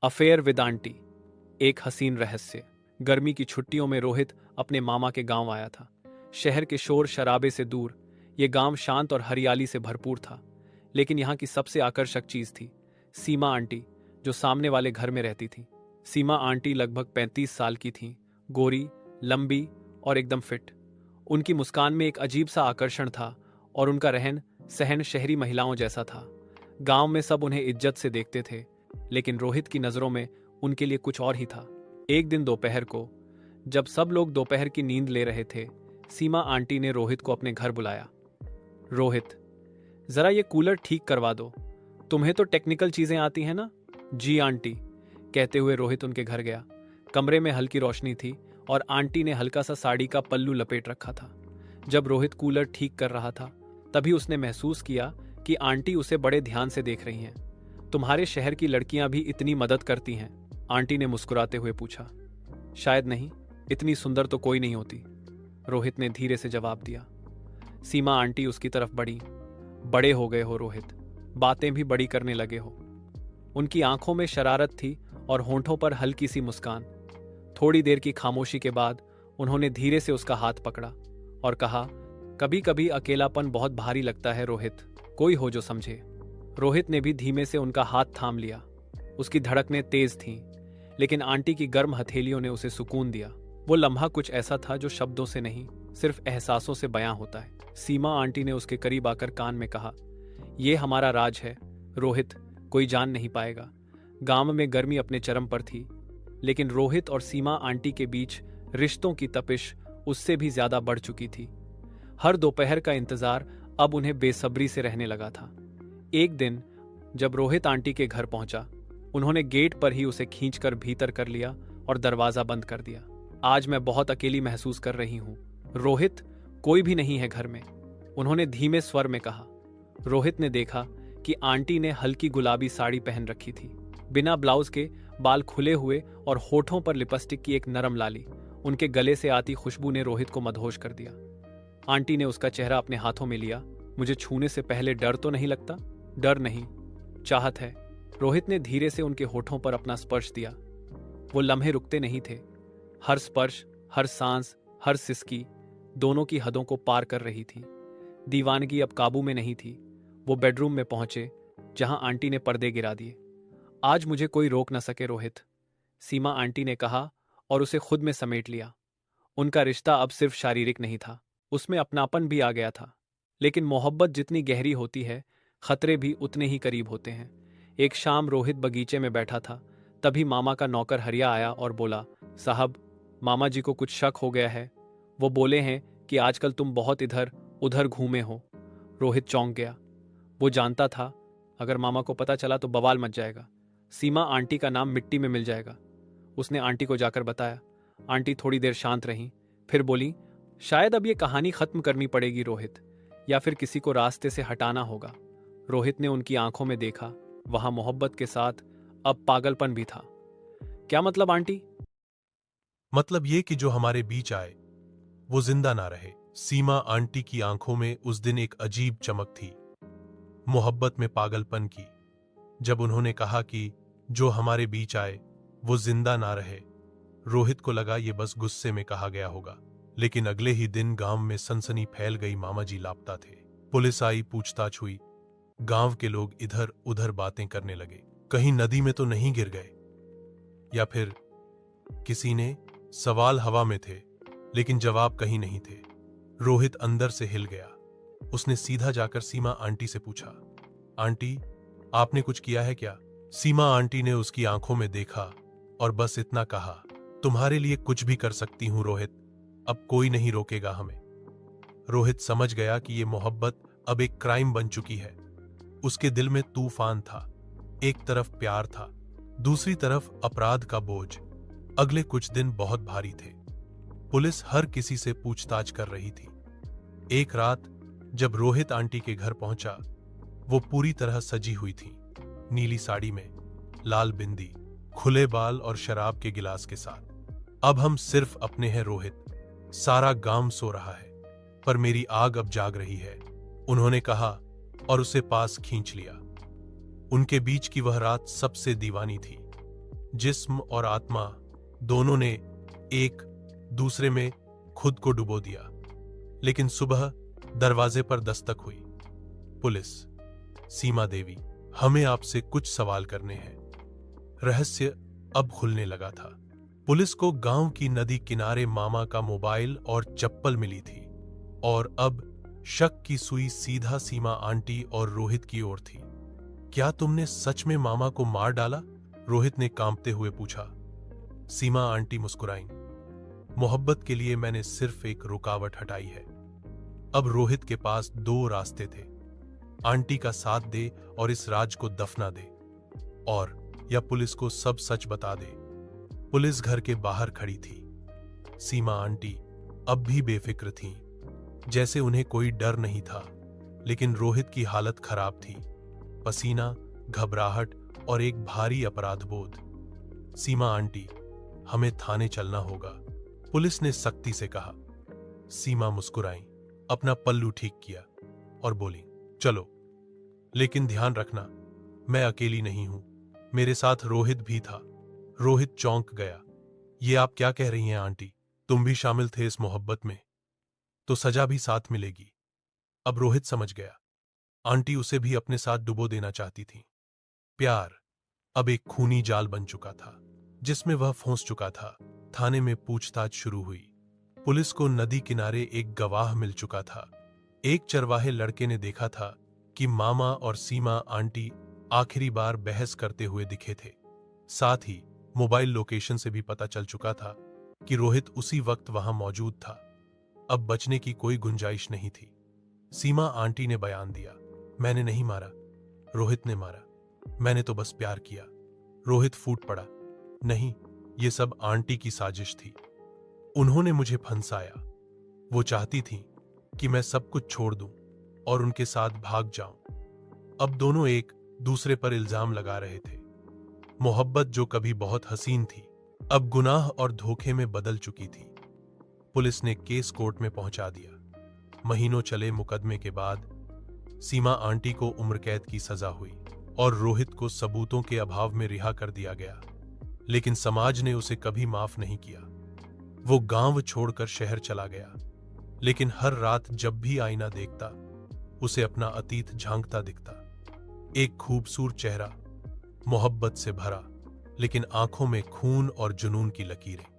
Affair with aunty. एक हसीन रहस्य। गर्मी की छुट्टियों में रोहित अपने मामा के गांव आया था। शहर के शोर शराबे से दूर ये गांव शांत और हरियाली से भरपूर था। लेकिन यहाँ की सबसे आकर्षक चीज थी सीमा आंटी, जो सामने वाले घर में रहती थी। सीमा आंटी लगभग 35 साल की थी, गोरी, लंबी और एकदम फिट। उनकी मुस्कान में एक अजीब सा आकर्षण था और उनका रहन सहन शहरी महिलाओं जैसा था। गांव में सब उन्हें इज्जत से देखते थे, लेकिन रोहित की नजरों में उनके लिए कुछ और ही था। एक दिन दोपहर को, जब सब लोग दोपहर की नींद ले रहे थे, सीमा आंटी ने रोहित को अपने घर बुलाया। रोहित, जरा ये कूलर ठीक करवा दो, तुम्हें तो टेक्निकल चीजें आती हैं ना। जी आंटी, कहते हुए रोहित उनके घर गया। कमरे में हल्की रोशनी थी और आंटी ने हल्का सा साड़ी का पल्लू लपेट रखा था। जब रोहित कूलर ठीक कर रहा था, तभी उसने महसूस किया कि आंटी उसे बड़े ध्यान से देख रही हैं। तुम्हारे शहर की लड़कियां भी इतनी मदद करती हैं? आंटी ने मुस्कुराते हुए पूछा। शायद नहीं, इतनी सुंदर तो कोई नहीं होती, रोहित ने धीरे से जवाब दिया। सीमा आंटी उसकी तरफ बढ़ी। बड़े हो गए हो रोहित, बातें भी बड़ी करने लगे हो। उनकी आंखों में शरारत थी और होंठों पर हल्की सी मुस्कान। थोड़ी देर की खामोशी के बाद उन्होंने धीरे से उसका हाथ पकड़ा और कहा, कभी कभी अकेलापन बहुत भारी लगता है रोहित, कोई हो जो समझे। रोहित ने भी धीमे से उनका हाथ थाम लिया। उसकी धड़कनें तेज थीं, लेकिन आंटी की गर्म हथेलियों ने उसे सुकून दिया। वो लम्हा कुछ ऐसा था जो शब्दों से नहीं, सिर्फ एहसासों से बयां होता है। सीमा आंटी ने उसके करीब आकर कान में कहा, यह हमारा राज है रोहित, कोई जान नहीं पाएगा। गांव में गर्मी अपने चरम पर थी, लेकिन रोहित और सीमा आंटी के बीच रिश्तों की तपिश उससे भी ज्यादा बढ़ चुकी थी। हर दोपहर का इंतजार अब उन्हें बेसब्री से रहने लगा था। एक दिन जब रोहित आंटी के घर पहुंचा, उन्होंने गेट पर ही उसे खींचकर भीतर कर लिया और दरवाजा बंद कर दिया। आज मैं बहुत अकेली महसूस कर रही हूं रोहित, कोई भी नहीं है घर में, उन्होंने धीमे स्वर में कहा। रोहित ने देखा कि आंटी ने हल्की गुलाबी साड़ी पहन रखी थी, बिना ब्लाउज के, बाल खुले हुए और होठों पर लिपस्टिक की एक नरम लाली। उनके गले से आती खुशबू ने रोहित को मदहोश कर दिया। आंटी ने उसका चेहरा अपने हाथों में लिया। मुझे छूने से पहले डर तो नहीं लगता? डर नहीं, चाहत है। रोहित ने धीरे से उनके होठों पर अपना स्पर्श दिया। वो लम्हे रुकते नहीं थे। हर स्पर्श, हर सांस, हर सिसकी दोनों की हदों को पार कर रही थी। दीवानगी अब काबू में नहीं थी। वो बेडरूम में पहुंचे, जहां आंटी ने पर्दे गिरा दिए। आज मुझे कोई रोक न सके रोहित, सीमा आंटी ने कहा और उसे खुद में समेट लिया। उनका रिश्ता अब सिर्फ शारीरिक नहीं था, उसमें अपनापन भी आ गया था। लेकिन मोहब्बत जितनी गहरी होती है, खतरे भी उतने ही करीब होते हैं। एक शाम रोहित बगीचे में बैठा था, तभी मामा का नौकर हरिया आया और बोला, साहब, मामा जी को कुछ शक हो गया है। वो बोले हैं कि आजकल तुम बहुत इधर उधर घूमे हो। रोहित चौंक गया। वो जानता था अगर मामा को पता चला तो बवाल मच जाएगा, सीमा आंटी का नाम मिट्टी में मिल जाएगा। उसने आंटी को जाकर बताया। आंटी थोड़ी देर शांत रहीं, फिर बोली, शायद अब ये कहानी खत्म करनी पड़ेगी रोहित, या फिर किसी को रास्ते से हटाना होगा। रोहित ने उनकी आंखों में देखा, वहां मोहब्बत के साथ अब पागलपन भी था। क्या मतलब आंटी? मतलब ये कि जो हमारे बीच आए वो जिंदा ना रहे। सीमा आंटी की आंखों में उस दिन एक अजीब चमक थी, मोहब्बत में पागलपन की। जब उन्होंने कहा कि जो हमारे बीच आए वो जिंदा ना रहे, रोहित को लगा ये बस गुस्से में कहा गया होगा। लेकिन अगले ही दिन गांव में सनसनी फैल गई। मामा जी लापता थे। पुलिस आई, पूछताछ हुई। गांव के लोग इधर उधर बातें करने लगे, कहीं नदी में तो नहीं गिर गए, या फिर किसी ने। सवाल हवा में थे, लेकिन जवाब कहीं नहीं थे। रोहित अंदर से हिल गया। उसने सीधा जाकर सीमा आंटी से पूछा, आंटी, आपने कुछ किया है क्या? सीमा आंटी ने उसकी आंखों में देखा और बस इतना कहा, तुम्हारे लिए कुछ भी कर सकती हूं रोहित, अब कोई नहीं रोकेगा हमें। रोहित समझ गया कि यह मोहब्बत अब एक क्राइम बन चुकी है। उसके दिल में तूफान था। एक तरफ प्यार था, दूसरी तरफ अपराध का बोझ। अगले कुछ दिन बहुत भारी थे। पुलिस हर किसी से पूछताछ कर रही थी। एक रात जब रोहित आंटी के घर पहुंचा, वो पूरी तरह सजी हुई थी, नीली साड़ी में, लाल बिंदी, खुले बाल और शराब के गिलास के साथ। अब हम सिर्फ अपने हैं रोहित, सारा गांव सो रहा है, पर मेरी आग अब जाग रही है, उन्होंने कहा और उसे पास खींच लिया। उनके बीच की वह रात सबसे दीवानी थी। जिस्म और आत्मा दोनों ने एक दूसरे में खुद को डुबो दिया। लेकिन सुबह दरवाजे पर दस्तक हुई। पुलिस। सीमा देवी, हमें आपसे कुछ सवाल करने हैं। रहस्य अब खुलने लगा था। पुलिस को गांव की नदी किनारे मामा का मोबाइल और चप्पल मिली थी और अब शक की सुई सीधा सीमा आंटी और रोहित की ओर थी। क्या तुमने सच में मामा को मार डाला? रोहित ने कांपते हुए पूछा। सीमा आंटी मुस्कुराईं। मोहब्बत के लिए मैंने सिर्फ एक रुकावट हटाई है। अब रोहित के पास दो रास्ते थे, आंटी का साथ दे और इस राज को दफना दे, और या पुलिस को सब सच बता दे। पुलिस घर के बाहर खड़ी थी। सीमा आंटी अब भी बेफिक्र थीं, जैसे उन्हें कोई डर नहीं था। लेकिन रोहित की हालत खराब थी, पसीना, घबराहट और एक भारी अपराध बोध। सीमा आंटी, हमें थाने चलना होगा, पुलिस ने सख्ती से कहा। सीमा मुस्कुराई, अपना पल्लू ठीक किया और बोली, चलो, लेकिन ध्यान रखना, मैं अकेली नहीं हूं, मेरे साथ रोहित भी था। रोहित चौंक गया। ये आप क्या कह रही हैं आंटी? तुम भी शामिल थे इस मोहब्बत में, तो सजा भी साथ मिलेगी। अब रोहित समझ गया, आंटी उसे भी अपने साथ डुबो देना चाहती थी। प्यार अब एक खूनी जाल बन चुका था, जिसमें वह फंस चुका था। थाने में पूछताछ शुरू हुई। पुलिस को नदी किनारे एक गवाह मिल चुका था। एक चरवाहे लड़के ने देखा था कि मामा और सीमा आंटी आखिरी बार बहस करते हुए दिखे थे। साथ ही मोबाइल लोकेशन से भी पता चल चुका था कि रोहित उसी वक्त वहां मौजूद था। अब बचने की कोई गुंजाइश नहीं थी। सीमा आंटी ने बयान दिया, मैंने नहीं मारा, रोहित ने मारा, मैंने तो बस प्यार किया। रोहित फूट पड़ा, नहीं, ये सब आंटी की साजिश थी। उन्होंने मुझे फंसाया। वो चाहती थी कि मैं सब कुछ छोड़ दूं और उनके साथ भाग जाऊं। अब दोनों एक दूसरे पर इल्जाम लगा रहे थे। मोहब्बत जो कभी बहुत हसीन थी, अब गुनाह और धोखे में बदल चुकी थी। पुलिस ने केस कोर्ट में पहुंचा दिया। महीनों चले मुकदमे के बाद सीमा आंटी को उम्र कैद की सजा हुई और रोहित को सबूतों के अभाव में रिहा कर दिया गया। लेकिन समाज ने उसे कभी माफ नहीं किया। वो गांव छोड़कर शहर चला गया, लेकिन हर रात जब भी आईना देखता, उसे अपना अतीत झांकता दिखता। एक खूबसूरत चेहरा, मोहब्बत से भरा, लेकिन आंखों में खून और जुनून की लकीरें।